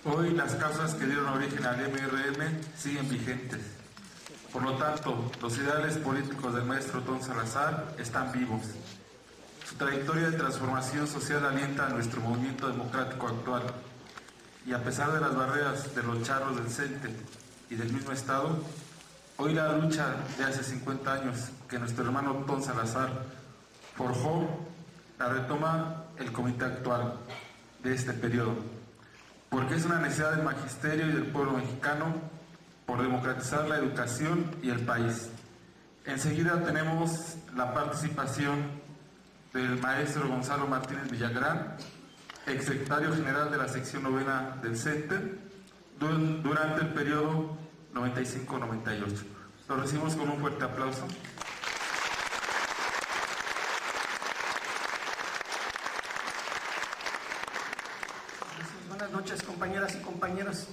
Hoy las causas que dieron origen al MRM siguen vigentes. Por lo tanto, los ideales políticos del maestro Otón Salazar están vivos. Su trayectoria de transformación social alienta a nuestro movimiento democrático actual. Y a pesar de las barreras de los charros del CENTE y del mismo Estado, hoy la lucha de hace 50 años que nuestro hermano Otón Salazar forjó, la retoma el comité actual de este periodo, porque es una necesidad del magisterio y del pueblo mexicano por democratizar la educación y el país. Enseguida tenemos la participación del maestro Gonzalo Martínez Villagrán, exsecretario general de la sección novena del CENTE, durante el periodo 95-98. Lo recibimos con un fuerte aplauso. Buenas noches, compañeras y compañeros.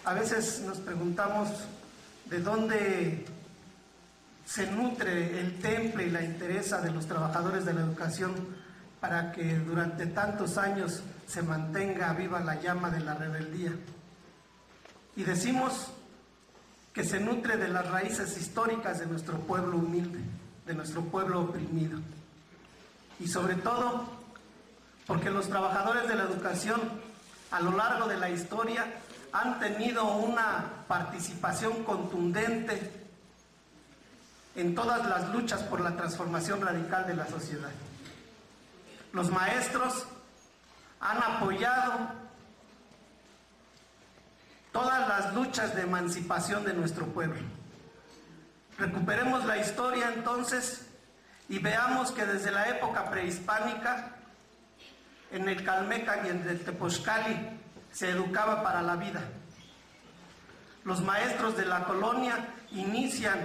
A veces nos preguntamos de dónde se nutre el temple y la entereza de los trabajadores de la educación para que durante tantos años se mantenga viva la llama de la rebeldía. Y decimos que se nutre de las raíces históricas de nuestro pueblo humilde, de nuestro pueblo oprimido. Y sobre todo, porque los trabajadores de la educación a lo largo de la historia han tenido una participación contundente en todas las luchas por la transformación radical de la sociedad. Los maestros han apoyado todas las luchas de emancipación de nuestro pueblo. Recuperemos la historia entonces y veamos que desde la época prehispánica, en el Calmeca y en el Tepozcali se educaba para la vida. Los maestros de la colonia inician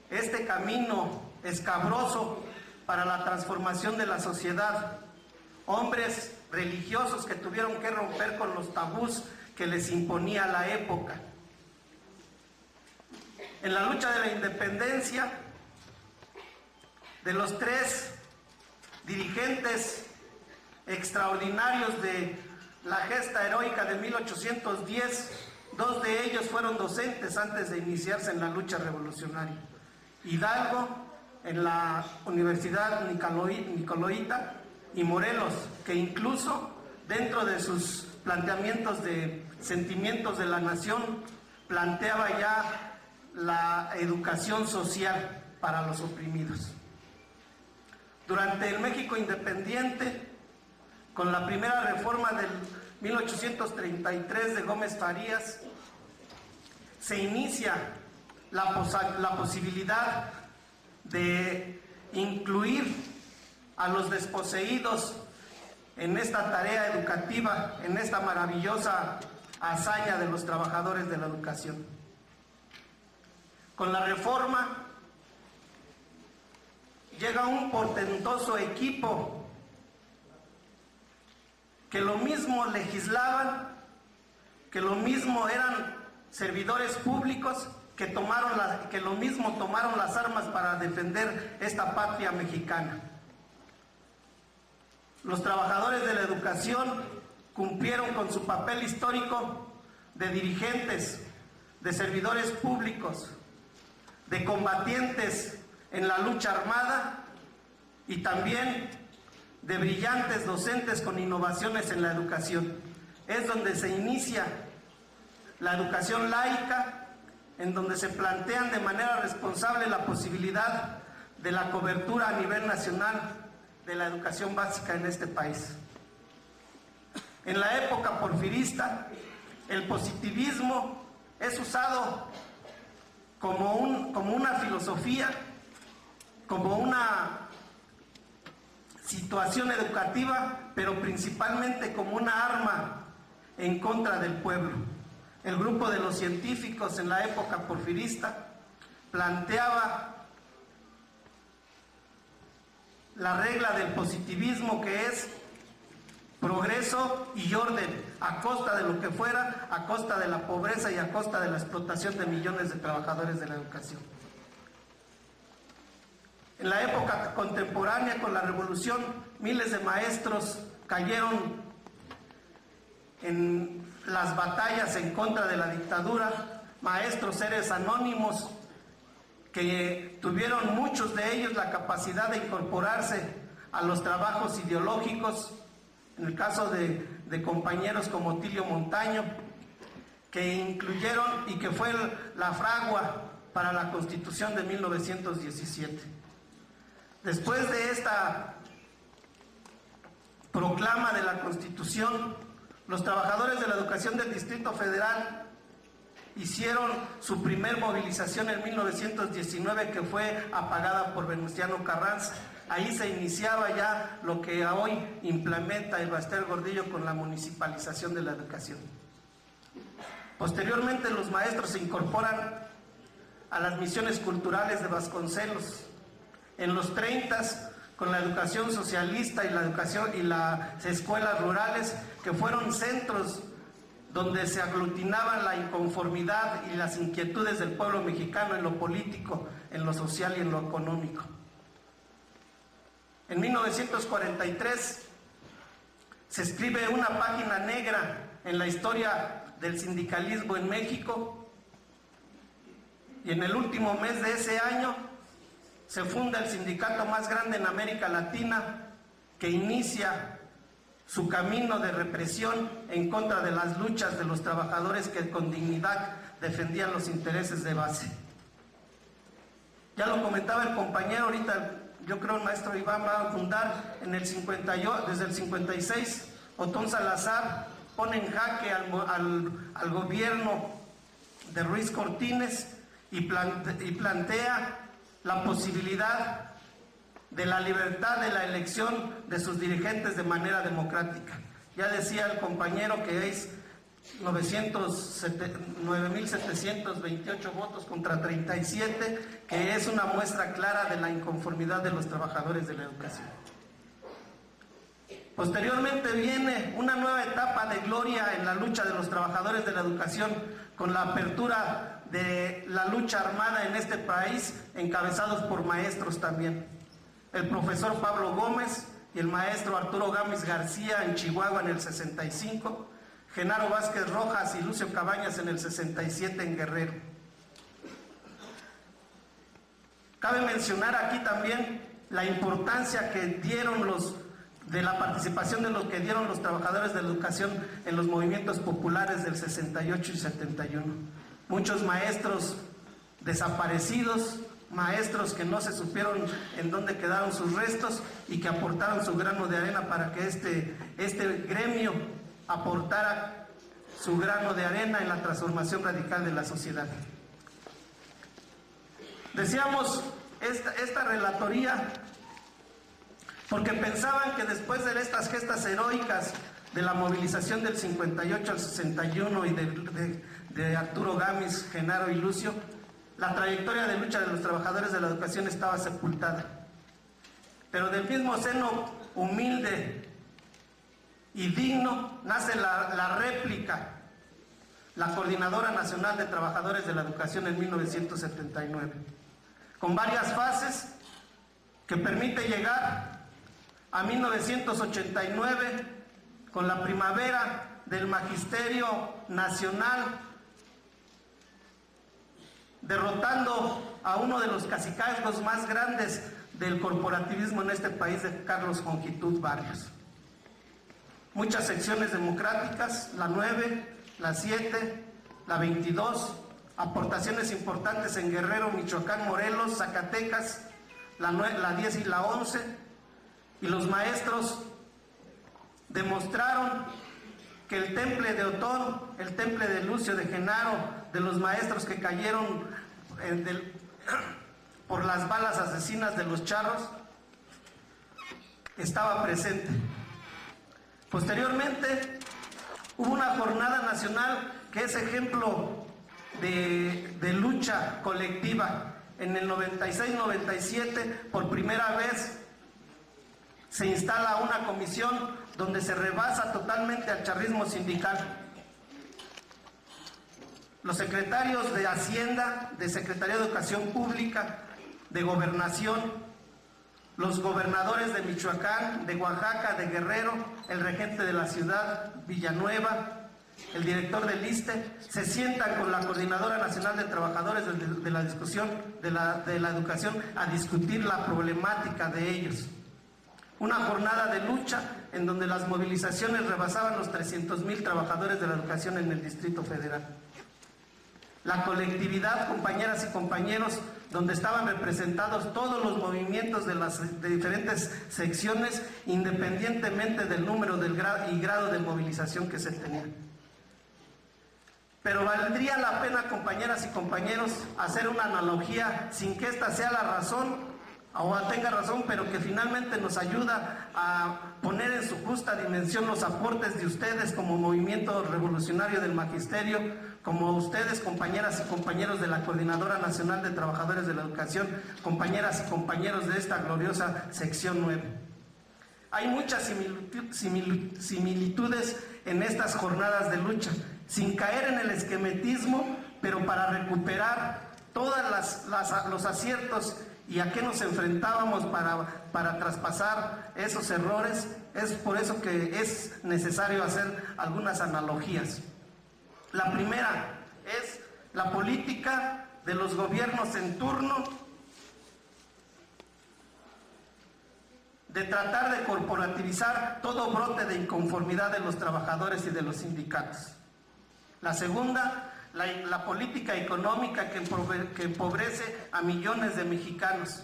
este camino escabroso para la transformación de la sociedad. Hombres religiosos que tuvieron que romper con los tabús que les imponía la época. En la lucha de la independencia, de los tres dirigentes extraordinarios de la gesta heroica de 1810, dos de ellos fueron docentes antes de iniciarse en la lucha revolucionaria. Hidalgo en la Universidad Nicoloita y Morelos, que incluso dentro de sus planteamientos de sentimientos de la nación planteaba ya la educación social para los oprimidos. Durante el México independiente, con la primera reforma del 1833 de Gómez Farías, se inicia la posibilidad de incluir a los desposeídos en esta tarea educativa, en esta maravillosa hazaña de los trabajadores de la educación. Con la reforma llega un portentoso equipo que lo mismo legislaban, que lo mismo eran servidores públicos, que lo mismo tomaron las armas para defender esta patria mexicana. Los trabajadores de la educación cumplieron con su papel histórico de dirigentes, de servidores públicos, de combatientes en la lucha armada y también de brillantes docentes con innovaciones en la educación. Es donde se inicia la educación laica, en donde se plantean de manera responsable la posibilidad de la cobertura a nivel nacional de la educación básica en este país. En la época porfirista, el positivismo es usado como una filosofía, como una situación educativa, pero principalmente como una arma en contra del pueblo. El grupo de los científicos en la época porfirista planteaba la regla del positivismo, que es progreso y orden, a costa de lo que fuera, a costa de la pobreza y a costa de la explotación de millones de trabajadores de la educación. En la época contemporánea, con la revolución, miles de maestros cayeron en las batallas en contra de la dictadura, maestros, seres anónimos, que tuvieron muchos de ellos la capacidad de incorporarse a los trabajos ideológicos, en el caso de compañeros como Tilio Montaño, que incluyeron y que fue la fragua para la Constitución de 1917. Después de esta proclama de la Constitución, los trabajadores de la educación del Distrito Federal hicieron su primer movilización en 1919, que fue apagada por Venustiano Carranza. Ahí se iniciaba ya lo que hoy implementa el Baster Gordillo con la municipalización de la educación. Posteriormente los maestros se incorporan a las misiones culturales de Vasconcelos. En los 30s, con la educación socialista y la educación y las escuelas rurales, que fueron centros donde se aglutinaban la inconformidad y las inquietudes del pueblo mexicano en lo político, en lo social y en lo económico. En 1943 se escribe una página negra en la historia del sindicalismo en México, y en el último mes de ese año se funda el sindicato más grande en América Latina, que inicia su camino de represión en contra de las luchas de los trabajadores que con dignidad defendían los intereses de base. Ya lo comentaba el compañero ahorita, yo creo el maestro Iván va a fundar en el 58, desde el 56, Otón Salazar pone en jaque al gobierno de Ruiz Cortines y plantea la posibilidad de la libertad de la elección de sus dirigentes de manera democrática. Ya decía el compañero que es 9.728 votos contra 37, que es una muestra clara de la inconformidad de los trabajadores de la educación. Posteriormente viene una nueva etapa de gloria en la lucha de los trabajadores de la educación, con la apertura de la lucha armada en este país, encabezados por maestros también. El profesor Pablo Gómez y el maestro Arturo Gámez García en Chihuahua en el 65, Genaro Vázquez Rojas y Lucio Cabañas en el 67 en Guerrero. Cabe mencionar aquí también la importancia que dieron de la participación de los que dieron los trabajadores de la educación en los movimientos populares del 68 y 71. Muchos maestros desaparecidos, maestros que no se supieron en dónde quedaron sus restos y que aportaron su grano de arena para que este gremio aportara su grano de arena en la transformación radical de la sociedad. Decíamos esta relatoría porque pensaban que después de estas gestas heroicas de la movilización del 58 al 61 y de Arturo Gámez, Genaro y Lucio, la trayectoria de lucha de los trabajadores de la educación estaba sepultada. Pero del mismo seno humilde y digno nace la réplica, la Coordinadora Nacional de Trabajadores de la Educación en 1979, con varias fases que permite llegar a 1989 con la primavera del Magisterio Nacional, derrotando a uno de los cacicazgos más grandes del corporativismo en este país, de Carlos Jongitud Barrios. Muchas secciones democráticas, la 9, la 7, la 22, aportaciones importantes en Guerrero, Michoacán, Morelos, Zacatecas, la 10 y la 11, y los maestros demostraron que el temple de Otón, el temple de Lucio, de Genaro, de los maestros que cayeron por las balas asesinas de los charros, estaba presente. Posteriormente hubo una jornada nacional que es ejemplo de lucha colectiva. En el 96-97, por primera vez, se instala una comisión donde se rebasa totalmente al charrismo sindical. Los secretarios de Hacienda, de Secretaría de Educación Pública, de Gobernación, los gobernadores de Michoacán, de Oaxaca, de Guerrero, el regente de la ciudad, Villanueva, el director del ISSSTE, se sientan con la Coordinadora Nacional de Trabajadores de la Educación a discutir la problemática de ellos. Una jornada de lucha en donde las movilizaciones rebasaban los 300,000 trabajadores de la educación en el Distrito Federal. La colectividad, compañeras y compañeros, donde estaban representados todos los movimientos de diferentes secciones, independientemente del número y grado de movilización que se tenía. Pero valdría la pena, compañeras y compañeros, hacer una analogía sin que esta sea la razón o tenga razón, pero que finalmente nos ayuda a poner en su justa dimensión los aportes de ustedes como movimiento revolucionario del magisterio, como ustedes, compañeras y compañeros de la Coordinadora Nacional de Trabajadores de la Educación, compañeras y compañeros de esta gloriosa sección 9. Hay muchas similitudes en estas jornadas de lucha, sin caer en el esquematismo, pero para recuperar todos los aciertos y a qué nos enfrentábamos para traspasar esos errores. Es por eso que es necesario hacer algunas analogías. La primera es la política de los gobiernos en turno de tratar de corporativizar todo brote de inconformidad de los trabajadores y de los sindicatos. La segunda, la política económica que empobrece a millones de mexicanos.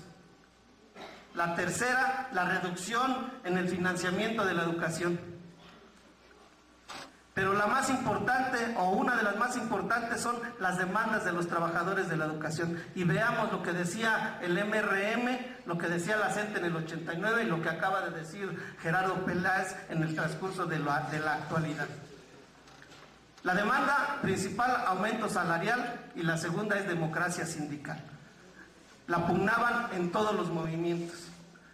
La tercera, la reducción en el financiamiento de la educación. Pero la más importante, o una de las más importantes, son las demandas de los trabajadores de la educación. Y veamos lo que decía el MRM, lo que decía la CENTE en el 89 y lo que acaba de decir Gerardo Peláez en el transcurso de la actualidad. La demanda principal, aumento salarial, y la segunda es democracia sindical. La pugnaban en todos los movimientos.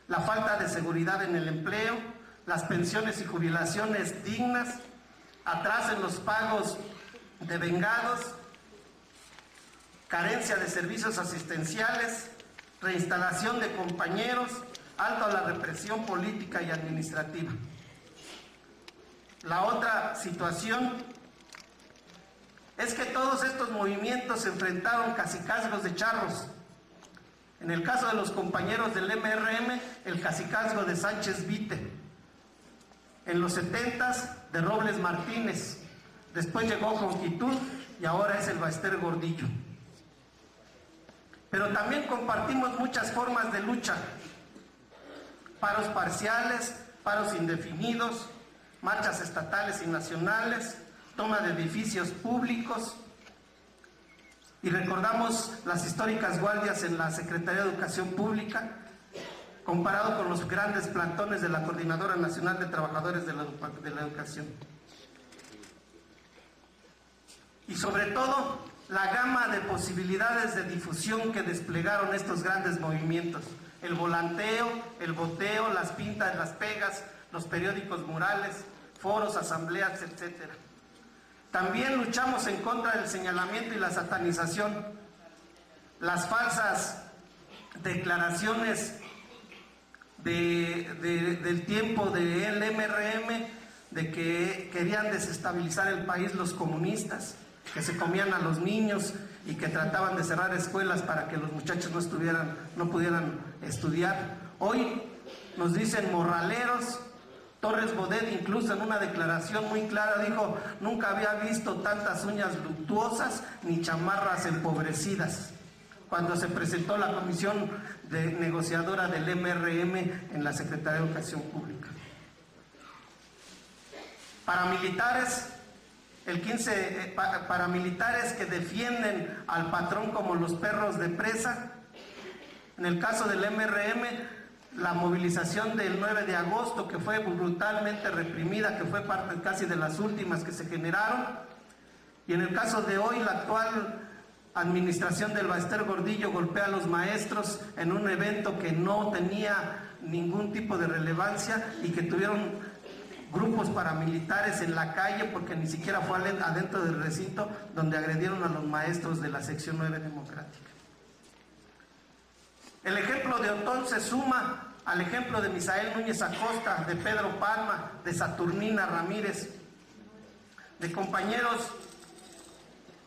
La falta de seguridad en el empleo, las pensiones y jubilaciones dignas, atraso en los pagos de vengados, carencia de servicios asistenciales, reinstalación de compañeros, alto a la represión política y administrativa. La otra situación es que todos estos movimientos se enfrentaron cacicazgos de charros. En el caso de los compañeros del MRM, el cacicazgo de Sánchez Vite. En los 70s, de Robles Martínez. Después llegó Jonquitud y ahora es el Baester Gordillo. Pero también compartimos muchas formas de lucha. Paros parciales, paros indefinidos, marchas estatales y nacionales, toma de edificios públicos, y recordamos las históricas guardias en la Secretaría de Educación Pública, comparado con los grandes plantones de la Coordinadora Nacional de Trabajadores de la Educación. Y sobre todo, la gama de posibilidades de difusión que desplegaron estos grandes movimientos. El volanteo, el boteo, las pintas, las pegas, los periódicos murales, foros, asambleas, etcétera. También luchamos en contra del señalamiento y la satanización, las falsas declaraciones del tiempo del MRM de que querían desestabilizar el país los comunistas, que se comían a los niños y que trataban de cerrar escuelas para que los muchachos no pudieran estudiar. Hoy nos dicen morraleros. Torres Bodet, incluso en una declaración muy clara, dijo: nunca había visto tantas uñas luctuosas ni chamarras empobrecidas, cuando se presentó la comisión negociadora del MRM en la Secretaría de Educación Pública. Paramilitares, paramilitares que defienden al patrón como los perros de presa. En el caso del MRM, la movilización del 9 de agosto, que fue brutalmente reprimida, que fue parte casi de las últimas que se generaron. Y en el caso de hoy, la actual administración del Baester Gordillo golpea a los maestros en un evento que no tenía ningún tipo de relevancia y que tuvieron grupos paramilitares en la calle, porque ni siquiera fue adentro del recinto, donde agredieron a los maestros de la sección 9 democrática. El ejemplo de Otón se suma al ejemplo de Misael Núñez Acosta, de Pedro Palma, de Saturnina Ramírez, de compañeros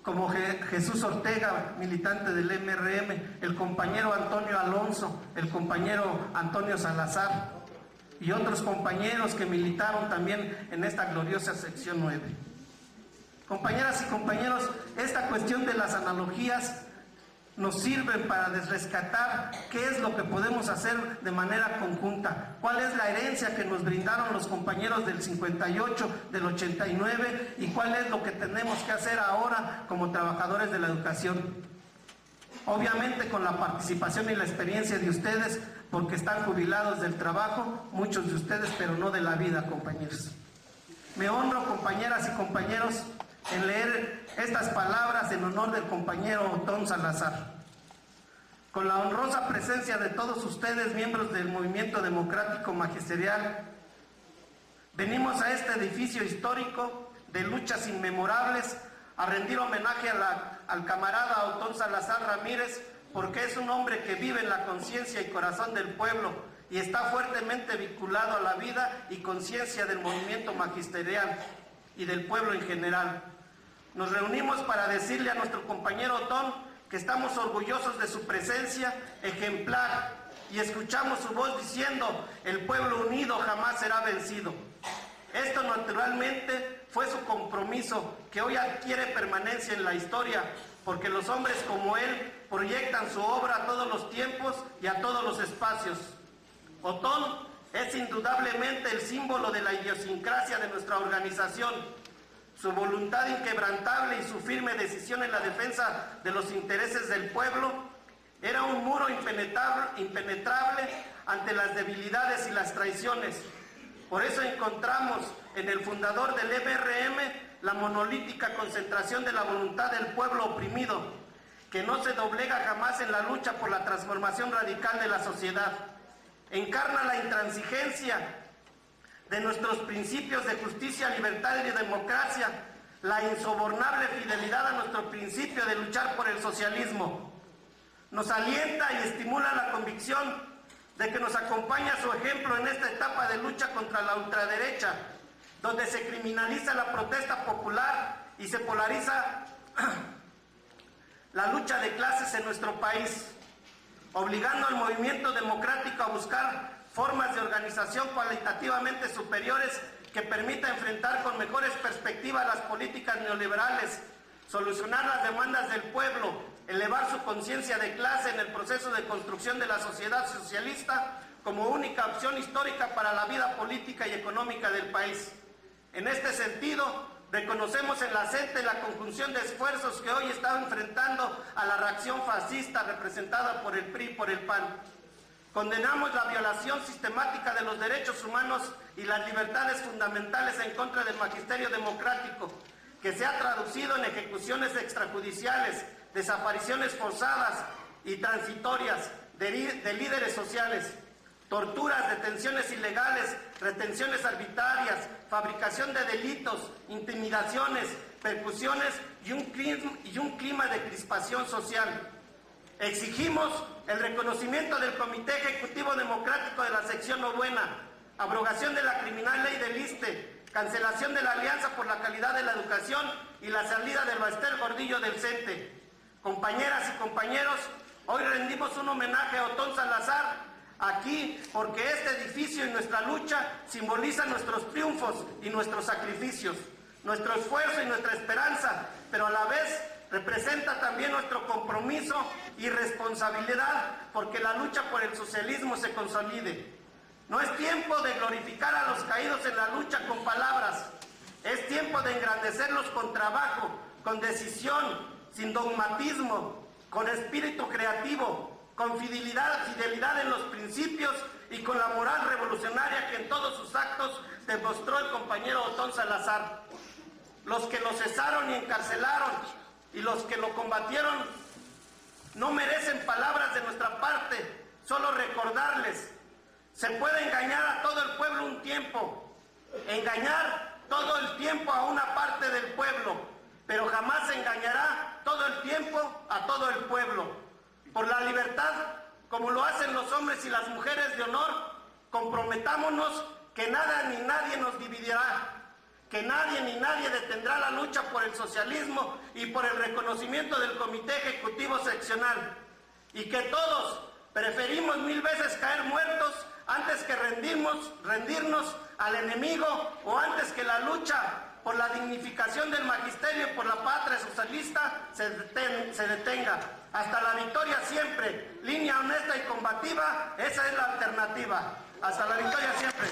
como Jesús Ortega, militante del MRM, el compañero Antonio Alonso, el compañero Antonio Salazar y otros compañeros que militaron también en esta gloriosa sección 9. Compañeras y compañeros, esta cuestión de las analogías nos sirven para rescatar qué es lo que podemos hacer de manera conjunta, cuál es la herencia que nos brindaron los compañeros del 58, del 89 y cuál es lo que tenemos que hacer ahora como trabajadores de la educación. Obviamente con la participación y la experiencia de ustedes, porque están jubilados del trabajo, muchos de ustedes, pero no de la vida, compañeros. Me honro, compañeras y compañeros, en leer estas palabras en honor del compañero Otón Salazar. Con la honrosa presencia de todos ustedes, miembros del Movimiento Democrático Magisterial, venimos a este edificio histórico de luchas inmemorables a rendir homenaje al camarada Otón Salazar Ramírez, porque es un hombre que vive en la conciencia y corazón del pueblo y está fuertemente vinculado a la vida y conciencia del movimiento magisterial y del pueblo en general. Nos reunimos para decirle a nuestro compañero Otón que estamos orgullosos de su presencia ejemplar y escuchamos su voz diciendo: el pueblo unido jamás será vencido. Esto naturalmente fue su compromiso, que hoy adquiere permanencia en la historia, porque los hombres como él proyectan su obra a todos los tiempos y a todos los espacios. Otón es indudablemente el símbolo de la idiosincrasia de nuestra organización. Su voluntad inquebrantable y su firme decisión en la defensa de los intereses del pueblo era un muro impenetrable ante las debilidades y las traiciones. Por eso encontramos en el fundador del MRM la monolítica concentración de la voluntad del pueblo oprimido, que no se doblega jamás en la lucha por la transformación radical de la sociedad. Encarna la intransigencia de nuestros principios de justicia, libertad y democracia, la insobornable fidelidad a nuestro principio de luchar por el socialismo. Nos alienta y estimula la convicción de que nos acompaña su ejemplo en esta etapa de lucha contra la ultraderecha, donde se criminaliza la protesta popular y se polariza la lucha de clases en nuestro país, obligando al movimiento democrático a buscar formas de organización cualitativamente superiores que permita enfrentar con mejores perspectivas las políticas neoliberales, solucionar las demandas del pueblo, elevar su conciencia de clase en el proceso de construcción de la sociedad socialista como única opción histórica para la vida política y económica del país. En este sentido, reconocemos en la CENTE la conjunción de esfuerzos que hoy están enfrentando a la reacción fascista representada por el PRI y por el PAN. Condenamos la violación sistemática de los derechos humanos y las libertades fundamentales en contra del magisterio democrático, que se ha traducido en ejecuciones extrajudiciales, desapariciones forzadas y transitorias de líderes sociales, torturas, detenciones ilegales, retenciones arbitrarias, fabricación de delitos, intimidaciones, persecuciones y un clima de crispación social. Exigimos el reconocimiento del Comité Ejecutivo Democrático de la Sección Novena, abrogación de la criminal ley del ISSSTE, cancelación de la Alianza por la Calidad de la Educación y la salida de Baester Gordillo del CENTE. Compañeras y compañeros, hoy rendimos un homenaje a Otón Salazar aquí porque este edificio y nuestra lucha simbolizan nuestros triunfos y nuestros sacrificios, nuestro esfuerzo y nuestra esperanza, pero a la vez representa también nuestro compromiso y responsabilidad porque la lucha por el socialismo se consolide. No es tiempo de glorificar a los caídos en la lucha con palabras, es tiempo de engrandecerlos con trabajo, con decisión, sin dogmatismo, con espíritu creativo, con fidelidad en los principios y con la moral revolucionaria que en todos sus actos demostró el compañero Otón Salazar. Los que lo cesaron y encarcelaron y los que lo combatieron no merecen palabras de nuestra parte, solo recordarles: se puede engañar a todo el pueblo un tiempo, engañar todo el tiempo a una parte del pueblo, pero jamás se engañará todo el tiempo a todo el pueblo. Por la libertad, como lo hacen los hombres y las mujeres de honor, comprometámonos que nada ni nadie nos dividirá. que nadie ni nadie detendrá la lucha por el socialismo y por el reconocimiento del Comité Ejecutivo Seccional, y que todos preferimos 1000 veces caer muertos antes que rendirnos al enemigo, o antes que la lucha por la dignificación del magisterio y por la patria socialista se detenga. Hasta la victoria siempre, línea honesta y combativa, esa es la alternativa. Hasta la victoria siempre.